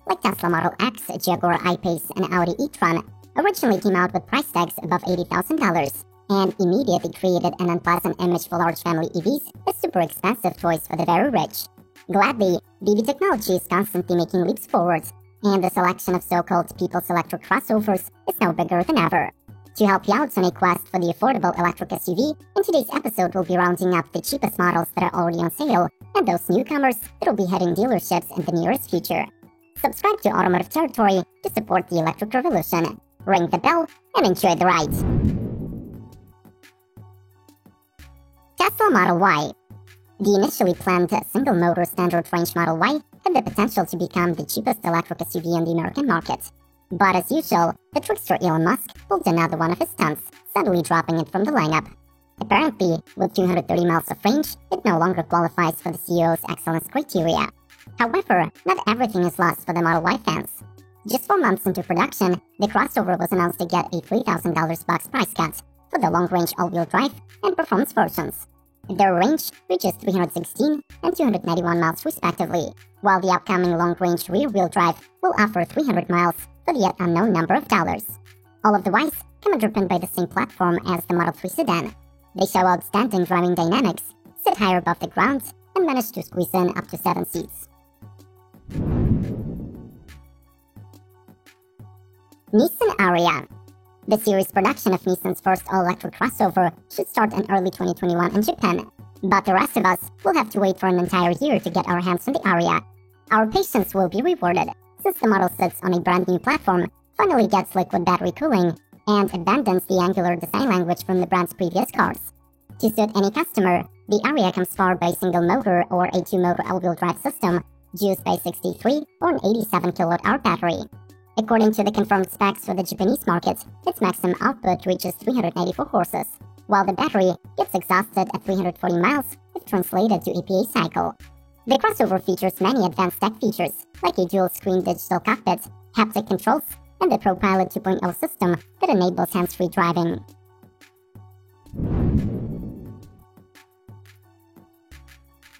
like Tesla Model X, Jaguar I-Pace, and Audi e-tron, originally came out with price tags above $80,000 and immediately created an unpleasant image for large family EVs as super expensive toys for the very rich. Gladly, EV technology is constantly making leaps forward, and the selection of so-called people's electric crossovers is now bigger than ever. To help you out on a quest for the affordable electric SUV, in today's episode we'll be rounding up the cheapest models that are already on sale and those newcomers that will be hitting dealerships in the nearest future. Subscribe to Automotive Territory to support the electric revolution. Ring the bell and enjoy the ride. Tesla Model Y. The initially planned single-motor standard range Model Y had the potential to become the cheapest electric SUV on the American market. But as usual, the trickster Elon Musk pulled another one of his stunts, suddenly dropping it from the lineup. Apparently, with 230 miles of range, it no longer qualifies for the CEO's excellence criteria. However, not everything is lost for the Model Y fans. Just 4 months into production, the crossover was announced to get a $3,000 box price cut for the long-range all-wheel drive and performance versions. Their range reaches 316 and 291 miles respectively, while the upcoming long-range rear-wheel drive will offer 300 miles for the yet unknown number of dollars. All of the Ys come underpinned by the same platform as the Model 3 sedan. They show outstanding driving dynamics, sit higher above the ground, and manage to squeeze in up to 7 seats. Nissan Ariya. The series production of Nissan's first all-electric crossover should start in early 2021 in Japan, but the rest of us will have to wait for an entire year to get our hands on the Ariya. Our patience will be rewarded, since the model sits on a brand new platform, finally gets liquid battery cooling, and abandons the angular design language from the brand's previous cars. To suit any customer, the Ariya comes powered by a single motor or a 2-motor all-wheel drive system, juiced by 63 or an 87 kWh battery. According to the confirmed specs for the Japanese market, its maximum output reaches 394 horses, while the battery gets exhausted at 340 miles if translated to EPA cycle. The crossover features many advanced tech features, like a dual-screen digital cockpit, haptic controls, and the ProPilot 2.0 system that enables hands-free driving.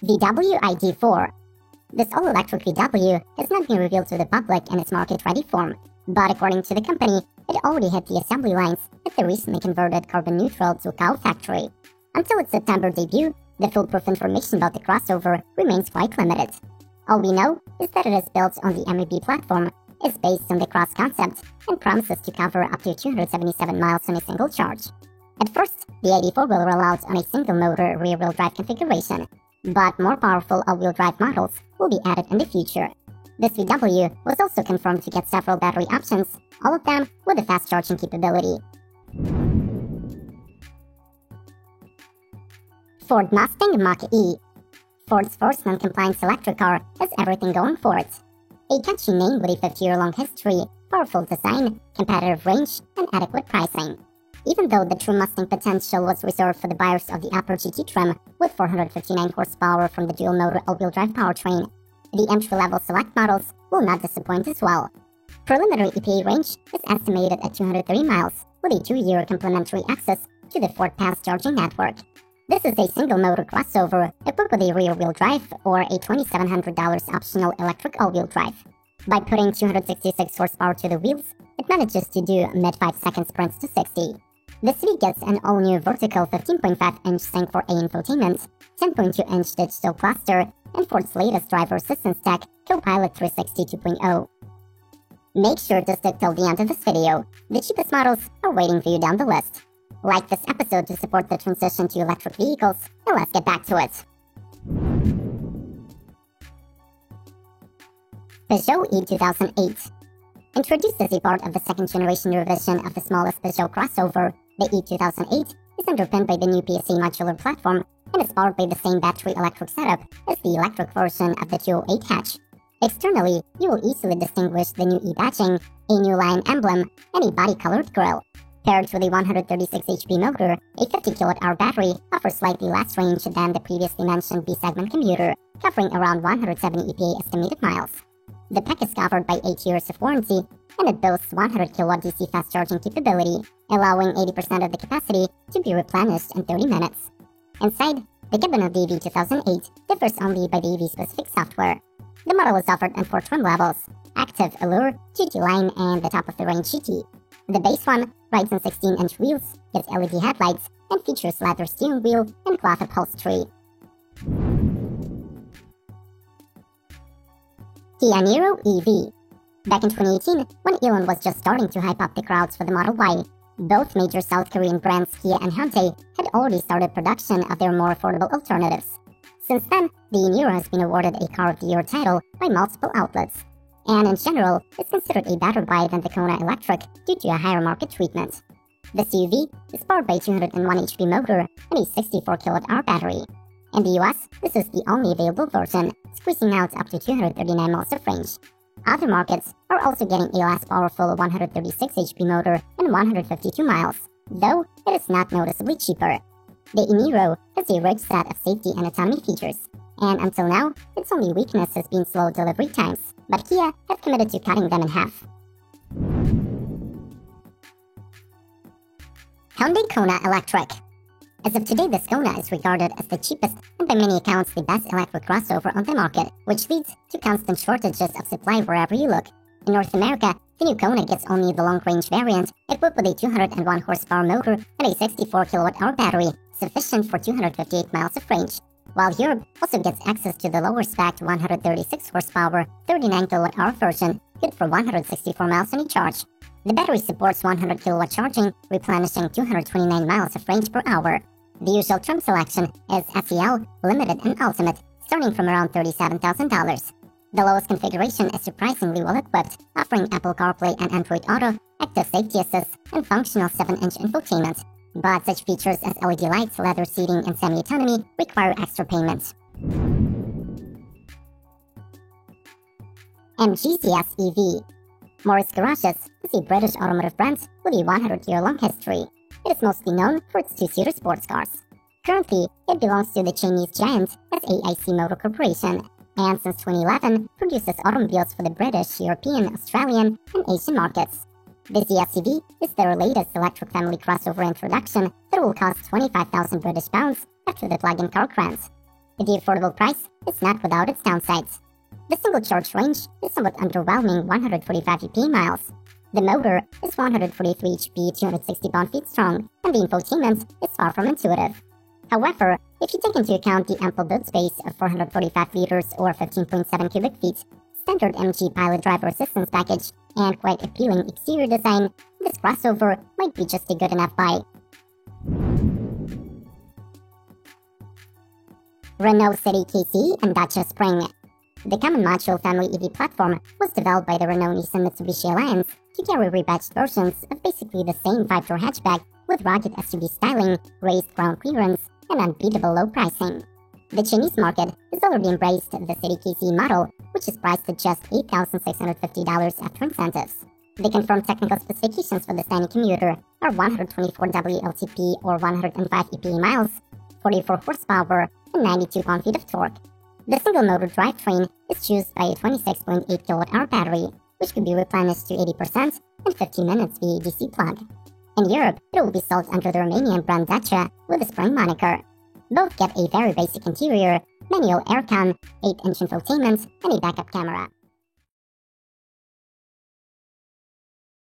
VW ID.4. This all-electric VW has not been revealed to the public in its market-ready form, but according to the company, it already hit the assembly lines at the recently converted carbon-neutral Zwickau factory. Until its September debut, the foolproof information about the crossover remains quite limited. All we know is that it is built on the MEB platform, is based on the Cross concept, and promises to cover up to 277 miles on a single charge. At first, the ID.4 will roll out on a single-motor rear-wheel drive configuration, but more powerful all-wheel drive models will be added in the future. This VW was also confirmed to get several battery options, all of them with a fast charging capability. Ford Mustang Mach-E. Ford's first non-compliance electric car has everything going for it. A catchy name with a 50-year-long history, powerful design, competitive range, and adequate pricing. Even though the true Mustang potential was reserved for the buyers of the upper GT trim with 459 horsepower from the dual-motor all-wheel drive powertrain, the entry-level select models will not disappoint as well. Preliminary EPA range is estimated at 230 miles, with a 2-year complimentary access to the Ford Pass charging network. This is a single-motor crossover equipped with a rear-wheel drive or a $2,700 optional electric all-wheel drive. By putting 266 horsepower to the wheels, it manages to do mid-5-second sprints to 60. The CV gets an all-new vertical 15.5-inch Sync 4A infotainment, 10.2-inch digital cluster, and Ford's latest driver assistance tech, ProPilot 360 2.0. Make sure to stick till the end of this video. The cheapest models are waiting for you down the list. Like this episode to support the transition to electric vehicles, and let's get back to it. Peugeot E2008. Introduced as a part of the second-generation revision of the smallest Peugeot crossover, the E2008 is underpinned by the new PSA modular platform and is powered by the same battery electric setup as the electric version of the 208 hatch. Externally, you will easily distinguish the new E-badging, a new lion emblem, and a body-colored grille. Paired with a 136 HP motor, a 50 kWh battery offers slightly less range than the previously mentioned B-segment commuter, covering around 170 EPA estimated miles. The pack is covered by 8 years of warranty, and it boasts 100 kW DC fast charging capability, allowing 80% of the capacity to be replenished in 30 minutes. Inside, the cabin of the EV2008 differs only by the EV-specific software. The model is offered in 4 trim levels: Active, distinctive Allure, GT line, and the top-of-the-range GT. The base one rides on 16-inch wheels, gets LED headlights, and features leather steering wheel and cloth upholstery. Kia Niro EV. Back in 2018, when Elon was just starting to hype up the crowds for the Model Y, both major South Korean brands Kia and Hyundai had already started production of their more affordable alternatives. Since then, the Niro has been awarded a Car of the Year title by multiple outlets, and in general is considered a better buy than the Kona Electric due to a higher market treatment. The SUV is powered by a 201 HP motor and a 64 kWh battery. In the US, this is the only available version, squeezing out up to 239 miles of range. Other markets are also getting a less powerful 136 HP motor and 152 miles, though it is not noticeably cheaper. The Niro has a rich set of safety and autonomy features, and until now, its only weakness has been slow delivery times, but Kia have committed to cutting them in half. Hyundai Kona Electric. As of today, this Kona is regarded as the cheapest and by many accounts the best electric crossover on the market, which leads to constant shortages of supply wherever you look. In North America, the new Kona gets only the long-range variant, equipped with a 201 horsepower motor and a 64 kWh battery, sufficient for 258 miles of range, while Europe also gets access to the lower-spec 136 horsepower, 39 kWh version, good for 164 miles on a charge. The battery supports 100 kW charging, replenishing 229 miles of range per hour. The usual trim selection is SEL, Limited, and Ultimate, starting from around $37,000. The lowest configuration is surprisingly well equipped, offering Apple CarPlay and Android Auto, active safety assist, and functional 7-inch infotainment. But such features as LED lights, leather seating, and semi-autonomy require extra payments. MG ZS EV. Morris Garages is a British automotive brand with a 100-year-long history. It is mostly known for its two-seater sports cars. Currently, it belongs to the Chinese giant SAIC Motor Corporation, and since 2011 produces automobiles for the British, European, Australian, and Asian markets. The ZS EV is their latest electric family crossover introduction that will cost 25,000 British pounds after the plug-in car grants. The affordable price is not without its downsides. The single charge range is somewhat underwhelming 145 EP miles. The motor is 143 HP, 260 pound-feet strong, and the infotainment is far from intuitive. However, if you take into account the ample boot space of 445 liters or 15.7 cubic feet, standard MG Pilot driver assistance package, and quite appealing exterior design, this crossover might be just a good enough buy. Renault City KC and Dacia Spring. The common module family EV platform was developed by the Renault-Nissan-Mitsubishi Alliance to carry rebadged versions of basically the same 5-door hatchback with rugged SUV styling, raised ground clearance, and unbeatable low pricing. The Chinese market has already embraced the City KC model, which is priced at just $8,650 after incentives. The confirmed technical specifications for this tiny commuter are 124 WLTP or 105 EPA miles, 44 horsepower, and 92 pound-feet of torque. The single-motor drivetrain is used by a 26.8 kWh battery, which could be replenished to 80% in 15 minutes via DC plug. In Europe, it will be sold under the Romanian brand Dacia with a Spring moniker. Both get a very basic interior, manual aircon, 8-inch infotainment, and a backup camera.